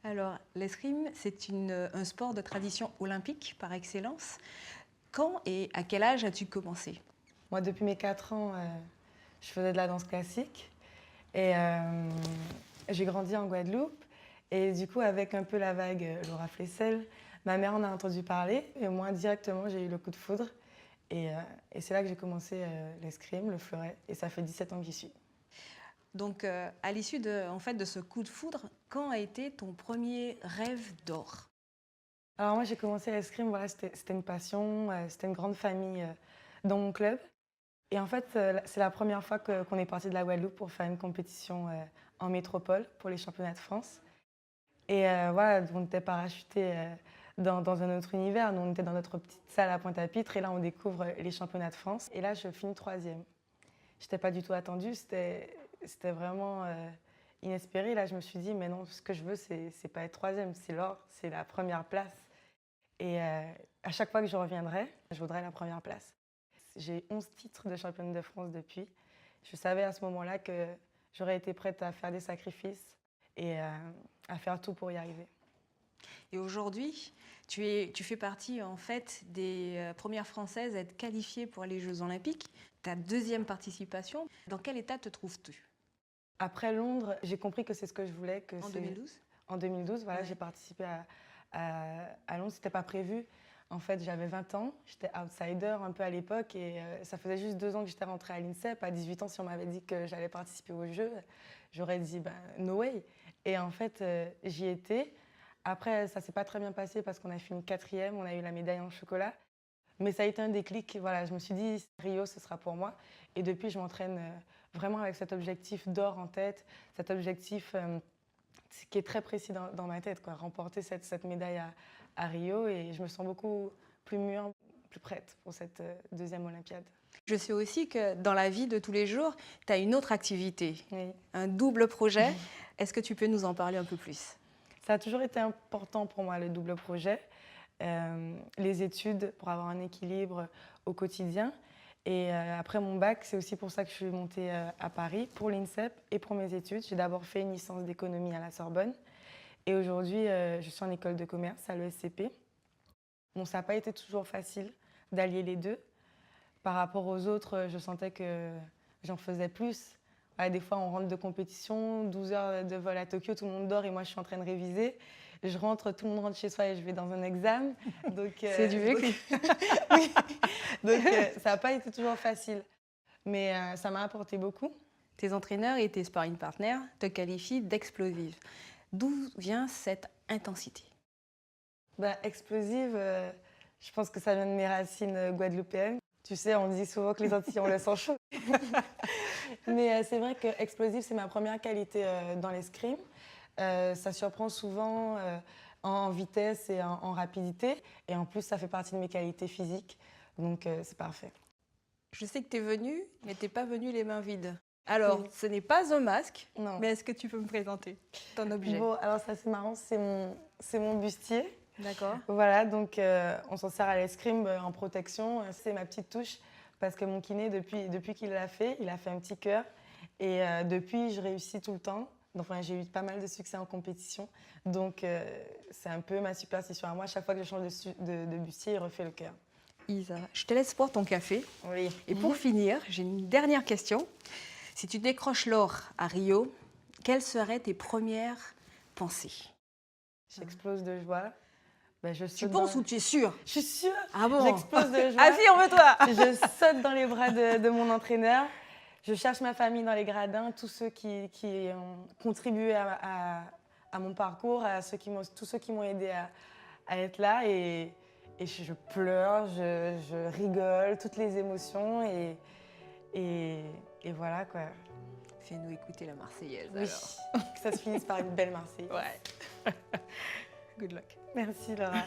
Alors, l'escrime, c'est un sport de tradition olympique par excellence. Quand et à quel âge as-tu commencé? Moi, depuis mes 4 ans, je faisais de la danse classique et j'ai grandi en Guadeloupe. Et du coup, avec un peu la vague Laura Flessel, ma mère en a entendu parler et moi, directement, j'ai eu le coup de foudre. Et c'est là que j'ai commencé l'escrime, le fleuret, et ça fait 17 ans que j'y suis. Donc, à l'issue de ce coup de foudre, quand a été ton premier rêve d'or? Alors moi, j'ai commencé l'escrime, voilà, c'était une passion, c'était une grande famille dans mon club. Et en fait, c'est la première fois qu'on est parti de la Guadeloupe pour faire une compétition en métropole pour les championnats de France. Et voilà, on était parachutés dans un autre univers. Nous, on était dans notre petite salle à Pointe-à-Pitre et là, on découvre les championnats de France. Et là, je finis troisième. Je n'étais pas du tout attendue, c'était vraiment inespéré. Là, je me suis dit, mais non, ce que je veux, c'est pas être troisième, c'est l'or, c'est la première place. Et à chaque fois que je reviendrai, je voudrais la première place. J'ai 11 titres de championne de France depuis. Je savais à ce moment-là que j'aurais été prête à faire des sacrifices et à faire tout pour y arriver. Et aujourd'hui, tu fais partie en fait des premières Françaises à être qualifiées pour les Jeux Olympiques. Ta deuxième participation. Dans quel état te trouves-tu? Après Londres, j'ai compris que c'est ce que je voulais. En 2012? En 2012, voilà, Ouais. j'ai participé à Londres. C'était pas prévu. En fait, j'avais 20 ans, j'étais outsider un peu à l'époque et ça faisait juste 2 ans que j'étais rentrée à l'INSEP. À 18 ans, si on m'avait dit que j'allais participer aux Jeux, j'aurais dit ben, no way. Et en fait, j'y étais. Après, ça s'est pas très bien passé parce qu'on a fini 4e, on a eu la médaille en chocolat. Mais ça a été un déclic. Voilà, je me suis dit, Rio, ce sera pour moi. Et depuis, je m'entraîne vraiment avec cet objectif d'or en tête, cet objectif qui est très précis dans ma tête, quoi. Remporter cette médaille à Rio. Et je me sens beaucoup plus mûre, plus prête pour cette deuxième Olympiade. Je sais aussi que dans la vie de tous les jours, tu as une autre activité, Oui. un double projet. Est-ce que tu peux nous en parler un peu plus? Ça a toujours été important pour moi, le double projet. Les études pour avoir un équilibre au quotidien. Et après mon bac, c'est aussi pour ça que je suis montée à Paris pour l'INSEP et pour mes études. J'ai d'abord fait une licence d'économie à la Sorbonne et aujourd'hui, je suis en école de commerce à l'ESCP. Bon, ça n'a pas été toujours facile d'allier les deux. Par rapport aux autres, je sentais que j'en faisais plus. Ouais, des fois, on rentre de compétition, 12 heures de vol à Tokyo, tout le monde dort et moi, je suis en train de réviser. Je rentre, tout le monde rentre chez soi et je vais dans un examen. C'est du vécu. Oui. Donc ça n'a pas été toujours facile. Mais ça m'a apporté beaucoup. Tes entraîneurs et tes sparring partners te qualifient d'explosive. D'où vient cette intensité? Ben, explosive, je pense que ça vient de mes racines guadeloupéennes. Tu sais, on dit souvent que les Antillais ont le sang chaud. Mais c'est vrai que explosive, c'est ma première qualité dans l'escrime. Ça surprend souvent en vitesse et en rapidité. Et en plus, ça fait partie de mes qualités physiques. Donc, c'est parfait. Je sais que tu es venue, mais tu n'es pas venue les mains vides. Alors, Oui. ce n'est pas un masque, Non. mais est-ce que tu peux me présenter ton objet? Bon, alors ça, c'est marrant, c'est mon bustier. D'accord. Voilà, donc on s'en sert à l'escrime en protection. C'est ma petite touche parce que mon kiné, depuis qu'il l'a fait, il a fait un petit cœur. Et depuis, je réussis tout le temps. Enfin, j'ai eu pas mal de succès en compétition. Donc, c'est un peu ma superstition à moi. Chaque fois que je change de bustier, il refait le cœur. Isa, je te laisse boire ton café. Oui. Et pour finir, j'ai une dernière question. Si tu décroches l'or à Rio, quelles seraient tes premières pensées? J'explose de joie. Ben, Tu penses ou tu es sûre? Je suis sûre. Ah bon? J'explose de joie. Affirme-toi! Je saute dans les bras de mon entraîneur. Je cherche ma famille dans les gradins, tous ceux qui ont contribué à mon parcours, tous ceux qui m'ont aidé à être là. Et je pleure, je rigole, toutes les émotions. Et voilà quoi. Fais-nous écouter la Marseillaise Oui, alors. que ça se finisse par une belle Marseillaise. Ouais. Good luck. Merci Laura.